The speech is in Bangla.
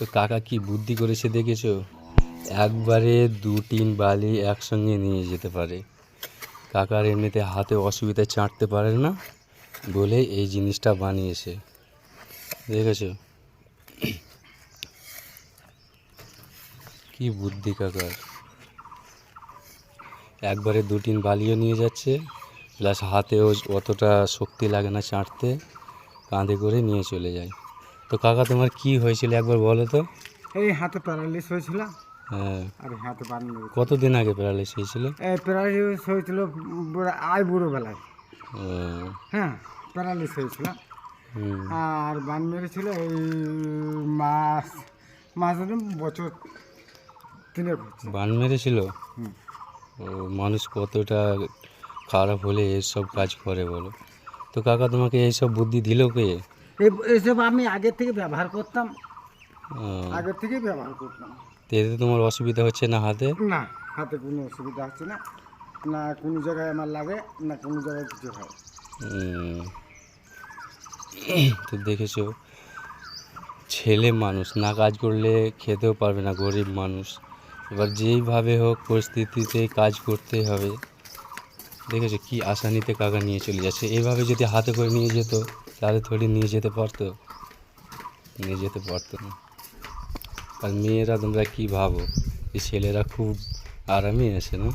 তো কাকা কি বুদ্ধি করেছে দেখেছো? একবারে 2-3 বালি একসঙ্গে নিয়ে যেতে পারে। কাকার এমনিতে হাতে অসুবিধায় চাটতে পারে না বলে এই জিনিসটা বানিয়েছে, দেখেছো? কি বুদ্ধি কাকার! একবারে 2-3 বালিও নিয়ে যাচ্ছে, প্লাস হাতেও অতটা শক্তি লাগে না চাটতে, কাঁধে করে নিয়ে চলে যায়। তো কাকা তোমার কি হয়েছিল একবার বলো তো? এই হাতে প্যারালিস হয়েছিল হ্যাঁ। আর হাতে বান মেরেছিল। কতদিন আগে প্যারালাইসিস হয়েছিল? এই প্যারালিস হয়েছিল বুড়োবেলায়। ও। হ্যাঁ, প্যারালিস হয়েছিল হুম। আর বান মেরেছিল এই মাস মাস বছর 3 হচ্ছে। বান মেরেছিল? হুম। ও, মানুষ কতটা খারাপ হলে এসব কাজ করে বলো? তো কাকা তোমাকে এইসব বুদ্ধি দিল কে? এইসব আমি আগের থেকে ব্যবহার করতাম, ও, আগের থেকেই ব্যবহার করতাম। তো এতে তোমার অসুবিধা হচ্ছে না হাতে? না, হাতে কোনো অসুবিধা হচ্ছে না, না কোনো জায়গায় আমার লাগে, না কোনো জায়গায় কিছু হয়। হুম। তো দেখেছো, ছেলে মানুষ না কাজ করলে খেতেও পারবে না, গরিব মানুষ। এবার যেইভাবে হোক পরিস্থিতিতে কাজ করতেই হবে। দেখেছো কি আসানিতে কাকা নিয়ে চলে যাচ্ছে। এইভাবে যদি হাতে করে নিয়ে যেত তাহলে থোড়ি নিয়ে যেতে পারতো? নিয়ে যেতে পারতো না। আর মেয়েরা তোমরা কি ভাবো যে ছেলেরা খুব আরামে আছে না?